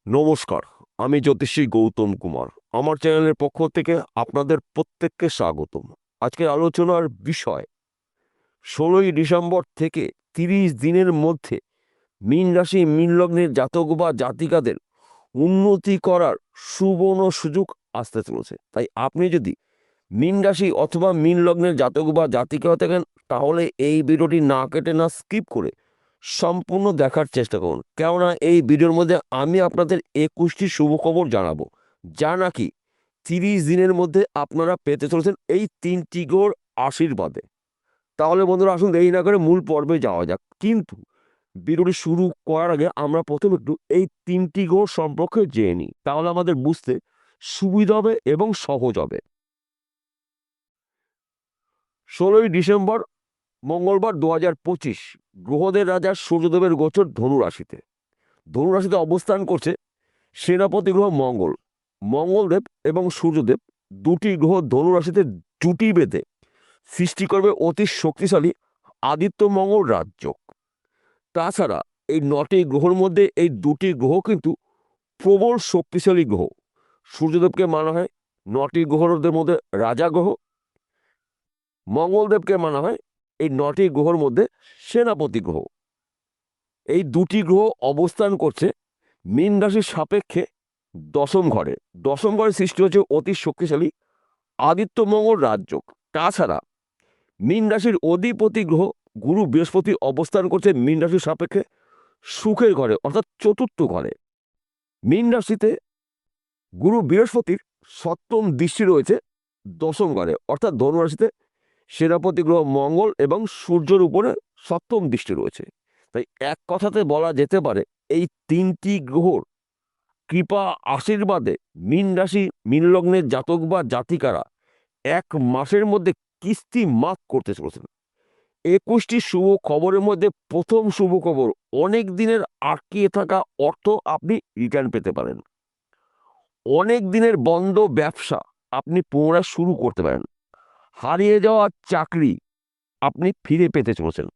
নমস্কার, আমি জ্যোতিষী গৌতম কুমার। আমার চ্যানেলের পক্ষ থেকে আপনাদের প্রত্যেককে স্বাগতম। আজকের আলোচনার বিষয় 16ই ডিসেম্বর থেকে 30 দিনের মধ্যে মীন রাশি মীন লগ্নের জাতক বা জাতিকাদের উন্নতি করার সুবর্ণ সুযোগ আসতে চলেছে। তাই আপনি যদি মীন রাশি অথবা মীন লগ্নের জাতক বা জাতিকা হয়ে থাকেন, তাহলে এই ভিডিওটি না কেটে না স্কিপ করে সম্পূর্ণ দেখার চেষ্টা করুন। কেননা এই ভিডিওর মধ্যে আমি আপনাদের 21টি শুভ খবর জানাবো, যা নাকি 30 দিনের মধ্যে আপনারা পেতে চলেছেন এই 3টি গ্রহর আশীর্বাদে। তাহলে বন্ধুরা, আসুন দেরি না করে মূল পর্বে যাওয়া যাক। কিন্তু ভিডিওটি শুরু করার আগে আমরা প্রথমে একটু এই 3টি গ্রহ সম্পর্কে জেনে নিই, তাহলে আমাদের বুঝতে সুবিধা হবে এবং সহজ হবে। 16ই ডিসেম্বর মঙ্গলবার 2025, গ্রহদের রাজা সূর্যদেবের গোচর ধনু রাশিতে। ধনু রাশিতে অবস্থান করছে সেনাপতি গ্রহ মঙ্গল। মঙ্গলদেব এবং সূর্যদেব দুটি গ্রহ ধনু রাশিতে জুটি বেঁধে সৃষ্টি করবে অতি শক্তিশালী আদিত্য মঙ্গল রাজযোগ। তাছাড়া এই 9টি গ্রহের মধ্যে এই দুটি গ্রহ কিন্তু প্রবল শক্তিশালী গ্রহ। সূর্যদেবকে মানা হয় 9টি গ্রহদের মধ্যে রাজা গ্রহ, মঙ্গলদেবকে মানা হয় এই 9টি গ্রহের মধ্যে সেনাপতি গ্রহ। এই দুটি গ্রহ অবস্থান করছে মীন রাশির সাপেক্ষে দশম ঘরে। দশম ঘরে সৃষ্টি হচ্ছে অতি শক্তিশালী আদিত্য মঙ্গল রাজযোগ। তাছাড়া মীন রাশির অধিপতি গ্রহ গুরু বৃহস্পতি অবস্থান করছে মীন রাশির সাপেক্ষে সুখের ঘরে, অর্থাৎ চতুর্থ ঘরে। মীন রাশিতে গুরু বৃহস্পতির সপ্তম দৃষ্টি রয়েছে দশম ঘরে, অর্থাৎ ধনু রাশিতে সেনাপতি গ্রহ মঙ্গল এবং সূর্যের উপরে সপ্তম দৃষ্টি রয়েছে। তাই এক কথাতে বলা যেতে পারে এই 3টি গ্রহর কৃপা আশীর্বাদে মীন রাশি মীন লগ্নের জাতক বা জাতিকারা 1 মাসের মধ্যে কিস্তি মাফ করতে চলেছেন। 21টি শুভ খবরের মধ্যে প্রথম শুভ খবর, অনেক দিনের আটকিয়ে থাকা অর্থ আপনি রিটার্ন পেতে পারেন। অনেক দিনের বন্ধ ব্যবসা আপনি পুনরায় শুরু করতে পারেন। হারিয়ে যাওয়া চাকরি আপনি ফিরে পেতে চলেছেন।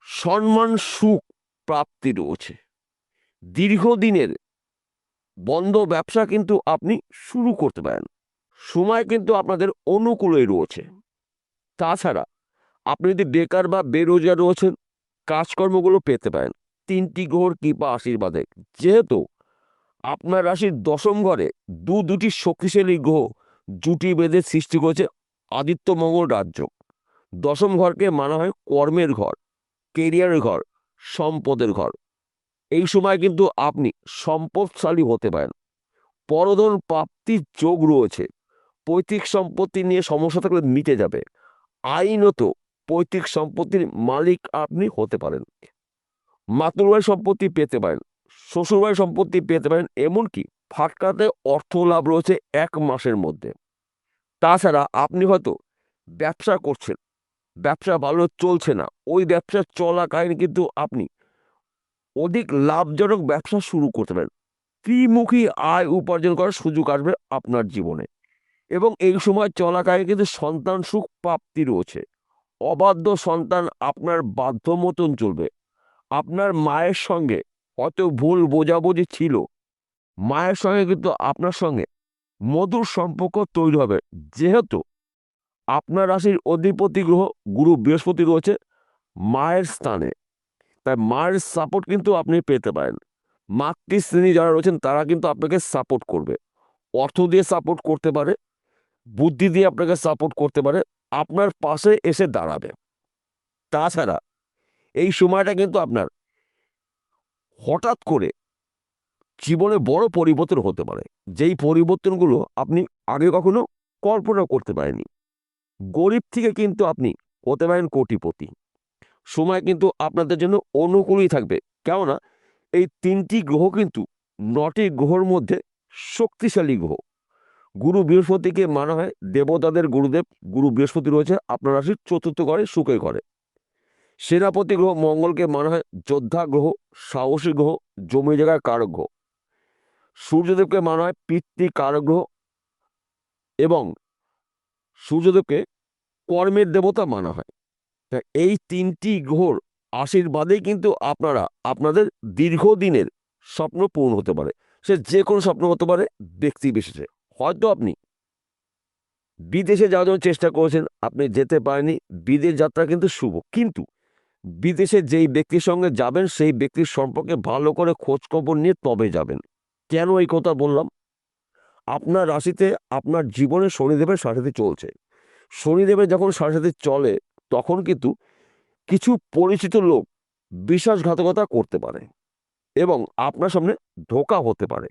সম্মান সুখ প্রাপ্তি রয়েছে। দীর্ঘদিনের বন্ধ ব্যবসা কিন্তু আপনি শুরু করতে পারেন। সময় কিন্তু আপনাদের অনুকূলেই রয়েছে। তাছাড়া আপনি যদি বেকার বা বেরোজগার রয়েছেন, কাজকর্মগুলো পেতে পারেন 3টি গ্রহর কৃপা আশীর্বাদে। যেহেতু আপনার রাশির দশম ঘরে দুটি শক্তিশালী গ্রহ জুটি বেঁধে সৃষ্টি করেছে আদিত্য মঙ্গল রাজযোগ। দশম ঘরকে মানা হয় কর্মের ঘর, কেরিয়ারের ঘর, সম্পদের ঘর। এই সময় কিন্তু আপনি সম্পদশালী হতে পারেন। পরধন প্রাপ্তির যোগ রয়েছে। পৈতৃক সম্পত্তি নিয়ে সমস্যা থাকলে মিটে যাবে। আইনত পৈতৃক সম্পত্তির মালিক আপনি হতে পারেন। মাতৃবাড়ির সম্পত্তি পেতে পারেন, শ্বশুরবাড়ির সম্পত্তি পেতে পারেন, এমনকি ফাটকাতে অর্থ লাভ রয়েছে 1 মাসের মধ্যে। তাছাড়া আপনি হয়তো ব্যবসা করছেন, ব্যবসা ভালো চলছে না, ওই ব্যবসা চলাকালীন কিন্তু আপনি অধিক লাভজনক ব্যবসা শুরু করতে পারেন। ত্রিমুখী আয় উপার্জন করার সুযোগ আসবে আপনার জীবনে। এবং এই সময় চলাকালীন কিন্তু সন্তান সুখ প্রাপ্তি রয়েছে। অবাধ্য সন্তান আপনার বাধ্য মতন চলবে। আপনার মায়ের সঙ্গে হয়তো ভুল বোঝাবুঝি ছিল, মায়ের সঙ্গে কিন্তু আপনার সঙ্গে মধুর সম্পর্ক তৈরি হবে। যেহেতু আপনার রাশির অধিপতি গ্রহ গুরু বৃহস্পতি রয়েছে মায়ের স্থানে, তাই মায়ের সাপোর্ট কিন্তু আপনি পেতে পারেন। মাতৃশ্রেণী যারা রয়েছেন তারা কিন্তু আপনাকে সাপোর্ট করবে, অর্থ দিয়ে সাপোর্ট করতে পারে, বুদ্ধি দিয়ে আপনাকে সাপোর্ট করতে পারে, আপনার পাশে এসে দাঁড়াবে। তাছাড়া এই সময়টা কিন্তু আপনার হঠাৎ করে জীবনে বড় পরিবর্তন হতে পারে, যেই পরিবর্তনগুলো আপনি আগে কখনো কল্পনা করতে পারেননি। গরিব থেকে কিন্তু আপনি হতে পারেন কোটিপতি। সময় কিন্তু আপনাদের জন্য অনুকূলই থাকবে। কেননা এই 3টি গ্রহ কিন্তু 9টি গ্রহের মধ্যে শক্তিশালী গ্রহ। গুরু বৃহস্পতিকে মানা হয় দেবতাদের গুরুদেব। গুরু বৃহস্পতি রয়েছে আপনার রাশির চতুর্থ ঘরে, সুখের ঘরে। সেনাপতি গ্রহ মঙ্গলকে মানা হয় যোদ্ধা গ্রহ, সাহসী গ্রহ, জমি জায়গার কারক গ্রহ। সূর্যদেবকে মানা হয় পিতৃ কারক গ্রহ এবং সূর্যদেবকে কর্মের দেবতা মানা হয়। তা এই 3টি গ্রহর আশীর্বাদেই কিন্তু আপনারা আপনাদের দীর্ঘদিনের স্বপ্ন পূরণ হতে পারে। সে যে কোনো স্বপ্ন হতে পারে, ব্যক্তি বিশেষে। হয়তো আপনি বিদেশে যাওয়ার জন্য চেষ্টা করেছেন, আপনি যেতে পারেননি, বিদেশ যাত্রা কিন্তু শুভ। কিন্তু বিদেশে যেই ব্যক্তির সঙ্গে যাবেন সেই ব্যক্তির সম্পর্কে ভালো করে খোঁজখবর নিয়ে তবে যাবেন। কেন এই কথা বললাম? আপনার রাশিতে আপনার জীবনে শনিদেবের সাড়ে চলছে। শনিদেবের যখন সাড়ে চলে তখন কিন্তু কিছু পরিচিত লোক বিশ্বাসঘাতকতা করতে পারে এবং আপনার সামনে ধোঁকা হতে পারে।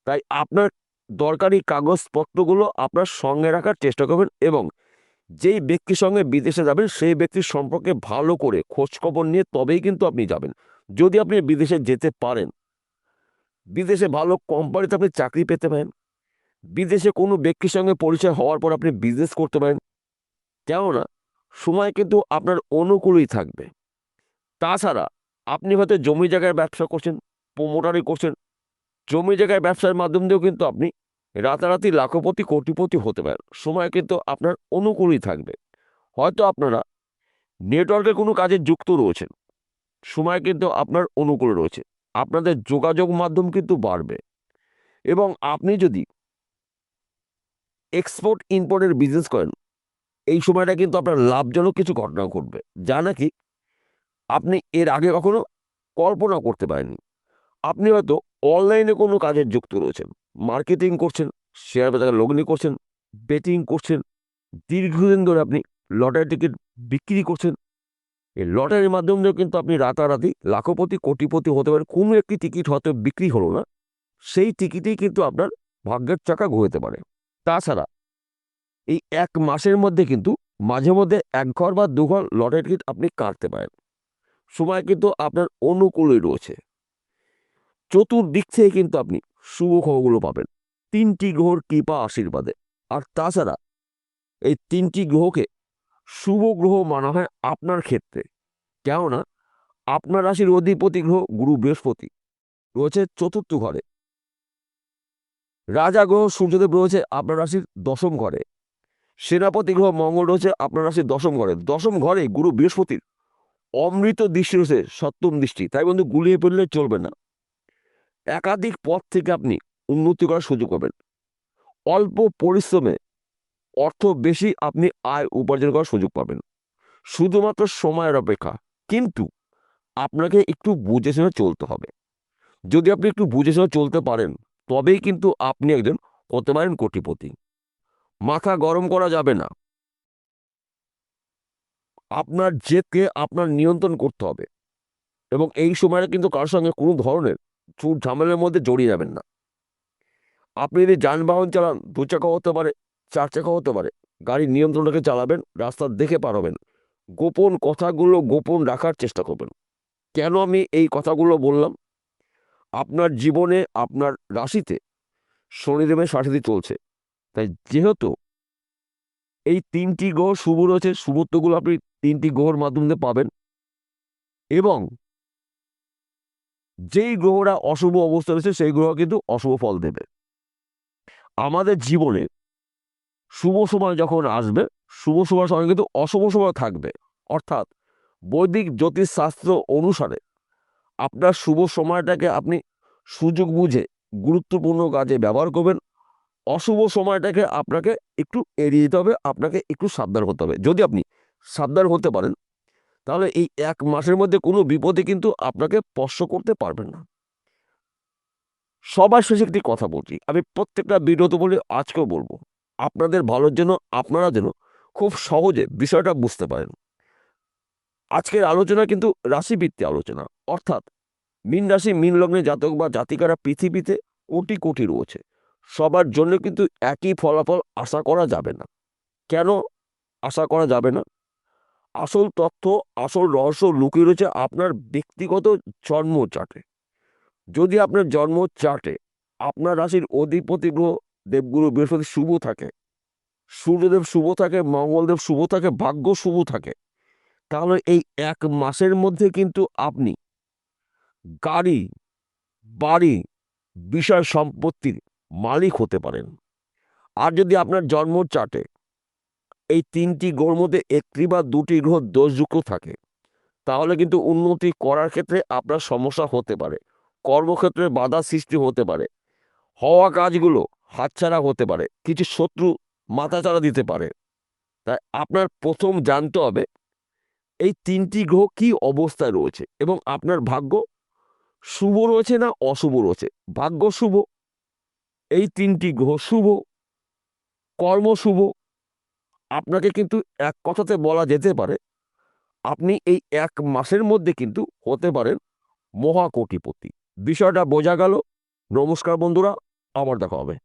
তাই আপনার দরকারি কাগজপত্রগুলো আপনার সঙ্গে রাখার চেষ্টা করবেন এবং যেই ব্যক্তির সঙ্গে বিদেশে যাবেন সেই ব্যক্তির সম্পর্কে ভালো করে খোঁজখবর নিয়ে তবেই কিন্তু আপনি যাবেন। যদি আপনি বিদেশে যেতে পারেন, বিদেশে ভালো কোম্পানিতে আপনি চাকরি পেতে পারেন, বিদেশে কোনো ব্যক্তির সঙ্গে পরিচয় হওয়ার পর আপনি বিজনেস করতে পারেন। কেননা সময় কিন্তু আপনার অনুকূলেই থাকবে। তাছাড়া আপনি হয়তো জমি জায়গায় ব্যবসা করছেন, প্রোমোটারি করছেন, জমি জায়গায় ব্যবসার মাধ্যম দিয়েও কিন্তু আপনি রাতারাতি লাখপতি কোটিপতি হতে পারেন। সময় কিন্তু আপনার অনুকূলেই থাকবে। হয়তো আপনারা নেটওয়ার্কের কোনো কাজে যুক্ত রয়েছেন, সময় কিন্তু আপনার অনুকূলে রয়েছে। আপনাদের যোগাযোগ মাধ্যম কিন্তু বাড়বে এবং আপনি যদি এক্সপোর্ট ইম্পোর্টের বিজনেস করেন, এই সময়টা কিন্তু আপনার লাভজনক কিছু ঘটনা ঘটবে, যা নাকি আপনি এর আগে কখনো কল্পনা করতে পারেননি। আপনি হয়তো অনলাইনে কোনো কাজে যুক্ত রয়েছেন, মার্কেটিং করছেন, শেয়ার বাজারে লগ্নি করছেন, বেটিং করছেন, দীর্ঘদিন ধরে আপনি লটারি টিকিট বিক্রি করছেন। এই লটারির মাধ্যম দিয়েও কিন্তু আপনি রাতারাতি লাখপতি কোটিপতি হতে পারেন। কোনো একটি টিকিট হয়তো বিক্রি হলো না, সেই টিকিটেই কিন্তু আপনার ভাগ্যের চাকা ঘুরতে পারে। তাছাড়া এই 1 মাসের মধ্যে কিন্তু মাঝে মধ্যে 1 ঘর বা 2 ঘর লটারি টিকিট আপনি কাটতে পারেন। সময় কিন্তু আপনার অনুকূলেই রয়েছে। চতুর্দিক থেকে কিন্তু আপনি শুভ খবরগুলো পাবেন 3টি গ্রহর কৃপা আশীর্বাদে। আর তাছাড়া এই 3টি গ্রহকে শুভ গ্রহ মানা হয় আপনার ক্ষেত্রে। কেননা আপনার রাশির অধিপতি গ্রহ গুরু বৃহস্পতি রয়েছে 4র্থ ঘরে, রাজা গ্রহ সূর্যদেব রয়েছে আপনার রাশির 10ম ঘরে, সেনাপতি গ্রহ মঙ্গল রয়েছে আপনার রাশির 10ম ঘরে। 10ম ঘরে গুরু বৃহস্পতির অমৃত দৃষ্টি রয়েছে, 7ম দৃষ্টি। তাই বন্ধু, গুলিয়ে ফেললে চলবে না। একাধিক পথ থেকে আপনি উন্নতি করার সুযোগ পাবেন। অল্প পরিশ্রমে অর্থ বেশি আপনি আয় উপার্জন করার সুযোগ পাবেন। শুধুমাত্র সময়ের অপেক্ষা, কিন্তু আপনাকে একটু বুঝে শুনে চলতে হবে। যদি আপনি একটু বুঝে শুনে চলতে পারেন তবেই কিন্তু আপনি একজন হতে পারেন কোটিপতি। মাথা গরম করা যাবে না, আপনার জেদকে আপনার নিয়ন্ত্রণ করতে হবে এবং এই সময়ে কিন্তু কারোর সঙ্গে কোনো ধরনের চুট ঝামেলার মধ্যে জড়িয়ে যাবেন না। আপনি যদি যানবাহন চালান, 2 চাকা হতে পারে, 4 চাকা হতে পারে, গাড়ির নিয়ন্ত্রণ রেখে চালাবেন, রাস্তা দেখে পার হবেন। গোপন কথাগুলো গোপন রাখার চেষ্টা করবেন। কেন আমি এই কথাগুলো বললাম? আপনার জীবনে আপনার রাশিতে শনিদেবের সাথে চলছে। তাই যেহেতু এই 3টি গ্রহ শুভ রয়েছে, শুভত্বগুলো আপনি 3টি গ্রহের মাধ্যম দিয়ে পাবেন এবং যেই গ্রহরা অশুভ অবস্থা রয়েছে সেই গ্রহ কিন্তু অশুভ ফল দেবে। আমাদের জীবনে শুভ সময় যখন আসবে, শুভ সময়ের সঙ্গে কিন্তু অশুভ সময় থাকবে। অর্থাৎ বৈদিক জ্যোতিষশাস্ত্র অনুসারে আপনার শুভ সময়টাকে আপনি সুযোগ বুঝে গুরুত্বপূর্ণ কাজে ব্যবহার করবেন। অশুভ সময়টাকে আপনাকে একটু এড়িয়ে যেতে হবে, আপনাকে একটু সাবধান হতে হবে। যদি আপনি সাবধান হতে পারেন তাহলে এই 1 মাসের মধ্যে কোনো বিপদে কিন্তু আপনাকে স্পর্শ করতে পারবেন না। সবার শেষে একটি কথা বলছি, আমি প্রত্যেকটা ভিডিওতে বলি, আজকেও বলবো, আপনাদের ভালোর জন্য আপনারা যেন খুব সহজে বিষয়টা বুঝতে পারেন। আজকের আলোচনা কিন্তু রাশিভিত্তিক আলোচনা। অর্থাৎ মীন রাশি মীন লগ্নে জাতক বা জাতিকারা পৃথিবীতে কোটি কোটি রয়েছে, সবার জন্য কিন্তু একই ফলাফল আশা করা যাবে না। কেন আশা করা যাবে না? আসল তথ্য, আসল রহস্য লুকিয়ে রয়েছে আপনার ব্যক্তিগত জন্ম চার্টে। যদি আপনার জন্ম চার্টে আপনার রাশির অধিপতি গ্রহ দেবগুরু বৃহস্পতি শুভ থাকে, সূর্যদেব শুভ থাকে, মঙ্গলদেব শুভ থাকে, ভাগ্য শুভ থাকে, তাহলে এই 1 মাসের মধ্যে কিন্তু আপনি গাড়ি, বাড়ি, বিষয় সম্পত্তির মালিক হতে পারেন। আর যদি আপনার জন্ম চার্টে এই 3টি গ্রহের মধ্যে 1টি বা 2টি গ্রহ দোষযুক্ত থাকে, তাহলে কিন্তু উন্নতি করার ক্ষেত্রে আপনার সমস্যা হতে পারে। কর্মক্ষেত্রে বাধা সৃষ্টি হতে পারে, হওয়া কাজগুলো হাতছাড়া হতে পারে, কিছু শত্রু মাথাচাড়া দিতে পারে। তাই আপনার প্রথম জানতে হবে এই 3টি গ্রহ কি অবস্থায় রয়েছে এবং আপনার ভাগ্য শুভ রয়েছে না অশুভ রয়েছে। ভাগ্য শুভ, এই 3টি গ্রহ শুভ, কর্ম শুভ, আপনাকে কিন্তু এক কথাতে বলা যেতে পারে আপনি এই 1 মাসের মধ্যে কিন্তু হতে পারেন মহাকোটিপতি। বিষয়টা বোঝা গেল? নমস্কার বন্ধুরা, আবার দেখা হবে।